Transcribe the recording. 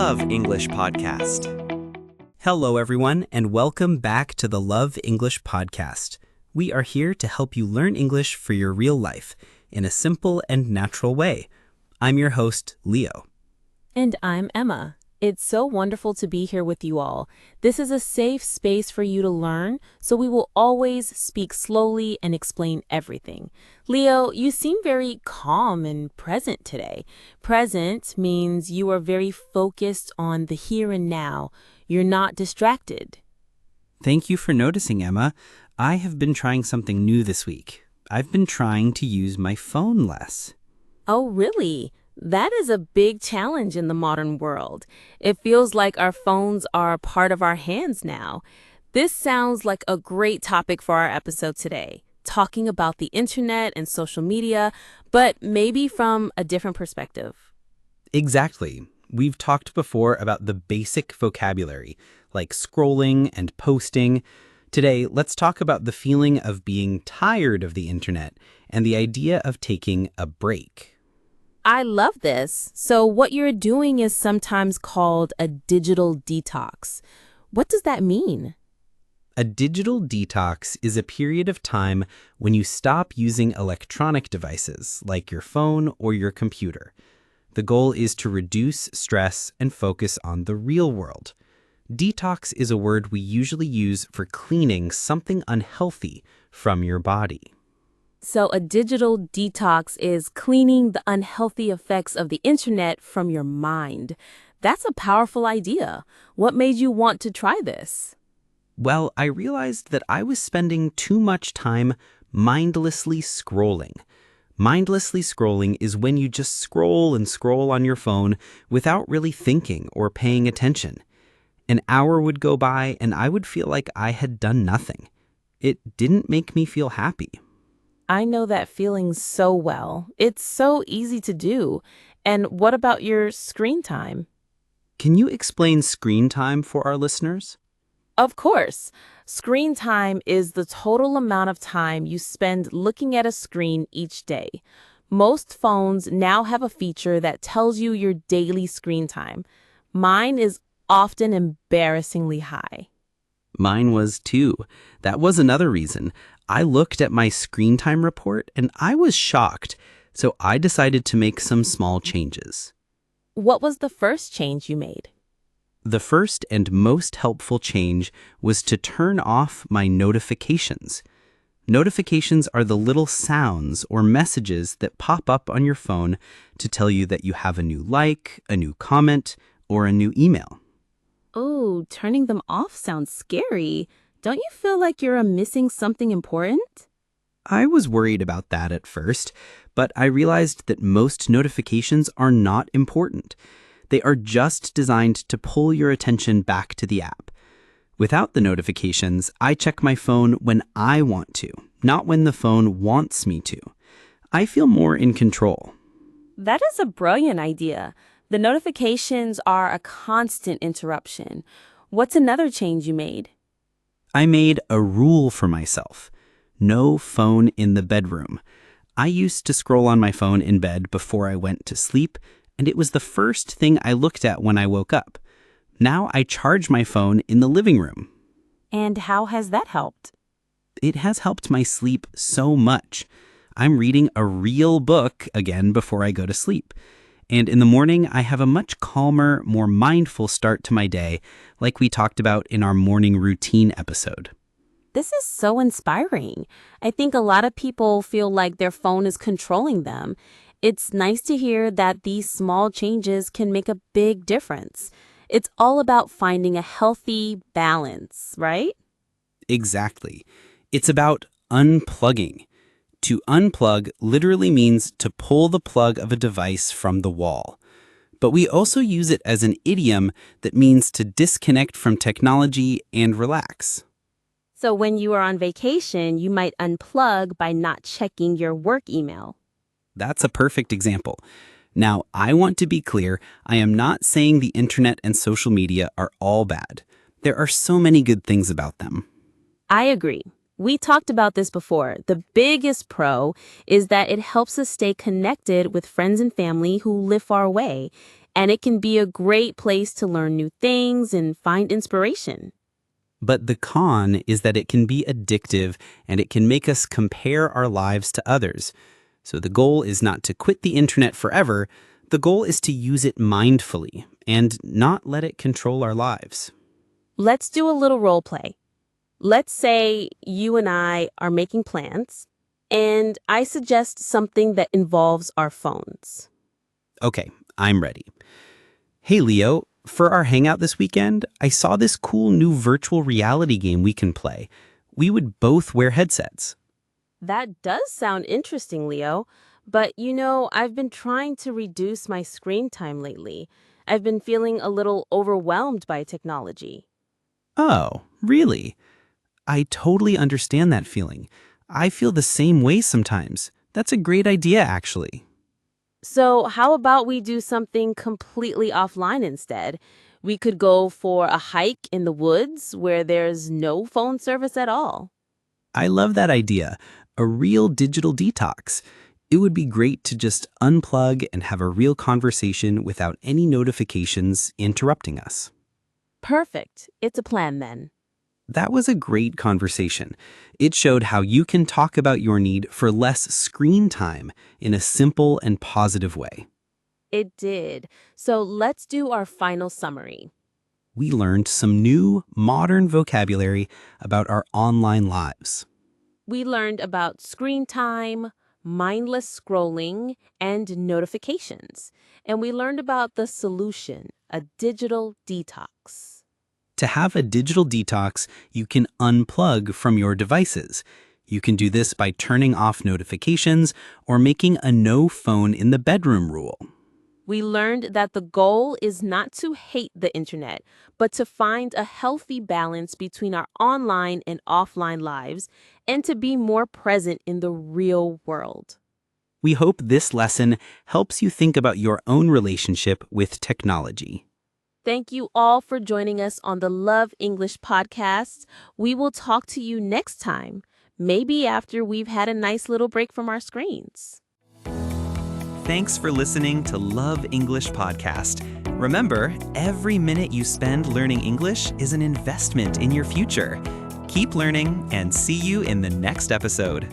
Love English Podcast. Hello, everyone, and welcome back to the Love English Podcast. We are here to help you learn English for your real life in a simple and natural way. I'm your host, Leo. And I'm Emma. It's so wonderful to be here with you all. This is a safe space for you to learn, so we will always speak slowly and explain everything. Leo, you seem very calm and present today. Present means you are very focused on the here and now. You're not distracted. Thank you for noticing, Emma. I have been trying something new this week. I've been trying to use my phone less. Oh, really? That is a big challenge in the modern world. It feels like our phones are part of our hands now. This sounds like a great topic for our episode today, talking about the internet and social media, but maybe from a different perspective. Exactly. We've talked before about the basic vocabulary, like scrolling and posting. Today, let's talk about the feeling of being tired of the internet and the idea of taking a break. I love this. So what you're doing is sometimes called a digital detox. What does that mean? A digital detox is a period of time when you stop using electronic devices like your phone or your computer. The goal is to reduce stress and focus on the real world. Detox is a word we usually use for cleaning something unhealthy from your body. So a digital detox is cleaning the unhealthy effects of the internet from your mind. That's a powerful idea. What made you want to try this? Well, I realized that I was spending too much time mindlessly scrolling. Mindlessly scrolling is when you just scroll and scroll on your phone without really thinking or paying attention. An hour would go by and I would feel like I had done nothing. It didn't make me feel happy. I know that feeling so well. It's so easy to do. And what about your screen time? Can you explain screen time for our listeners? Of course. Screen time is the total amount of time you spend looking at a screen each day. Most phones now have a feature that tells you your daily screen time. Mine is often embarrassingly high. Mine was too. That was another reason. I looked at my screen time report and I was shocked, so I decided to make some small changes. What was the first change you made? The first and most helpful change was to turn off my notifications. Notifications are the little sounds or messages that pop up on your phone to tell you that you have a new like, a new comment, or a new email. Oh, turning them off sounds scary. Don't you feel like you're missing something important? I was worried about that at first, but I realized that most notifications are not important. They are just designed to pull your attention back to the app. Without the notifications, I check my phone when I want to, not when the phone wants me to. I feel more in control. That is a brilliant idea. The notifications are a constant interruption. What's another change you made? I made a rule for myself. No phone in the bedroom. I used to scroll on my phone in bed before I went to sleep, and it was the first thing I looked at when I woke up. Now I charge my phone in the living room. And how has that helped? It has helped my sleep so much. I'm reading a real book again before I go to sleep. And in the morning, I have a much calmer, more mindful start to my day, like we talked about in our morning routine episode. This is so inspiring. I think a lot of people feel like their phone is controlling them. It's nice to hear that these small changes can make a big difference. It's all about finding a healthy balance, right? Exactly. It's about unplugging. To unplug literally means to pull the plug of a device from the wall. But we also use it as an idiom that means to disconnect from technology and relax. So when you are on vacation, you might unplug by not checking your work email. That's a perfect example. Now, I want to be clear, I am not saying the internet and social media are all bad. There are so many good things about them. I agree. We talked about this before. The biggest pro is that it helps us stay connected with friends and family who live far away. and it can be a great place to learn new things and find inspiration. But the con is that it can be addictive and it can make us compare our lives to others. So the goal is not to quit the internet forever. The goal is to use it mindfully and not let it control our lives. Let's do a little role play. Let's say you and I are making plans, and I suggest something that involves our phones. Okay, I'm ready. Hey, Leo, for our hangout this weekend, I saw this cool new virtual reality game we can play. We would both wear headsets. That does sound interesting, Leo. But I've been trying to reduce my screen time lately. I've been feeling a little overwhelmed by technology. Oh, really? I totally understand that feeling. I feel the same way sometimes. That's a great idea, actually. So, how about we do something completely offline instead? We could go for a hike in the woods where there's no phone service at all. I love that idea. A real digital detox. It would be great to just unplug and have a real conversation without any notifications interrupting us. Perfect. It's a plan then. That was a great conversation. It showed how you can talk about your need for less screen time in a simple and positive way. It did. So, let's do our final summary. We learned some new, modern vocabulary about our online lives. We learned about screen time, mindless scrolling, and notifications. And we learned about the solution, a digital detox. To have a digital detox, you can unplug from your devices. You can do this by turning off notifications or making a no phone in the bedroom rule. We learned that the goal is not to hate the internet, but to find a healthy balance between our online and offline lives and to be more present in the real world. We hope this lesson helps you think about your own relationship with technology. Thank you all for joining us on the Love English podcast. We will talk to you next time, maybe after we've had a nice little break from our screens. Thanks for listening to Love English Podcast. Remember, every minute you spend learning English is an investment in your future. Keep learning and see you in the next episode.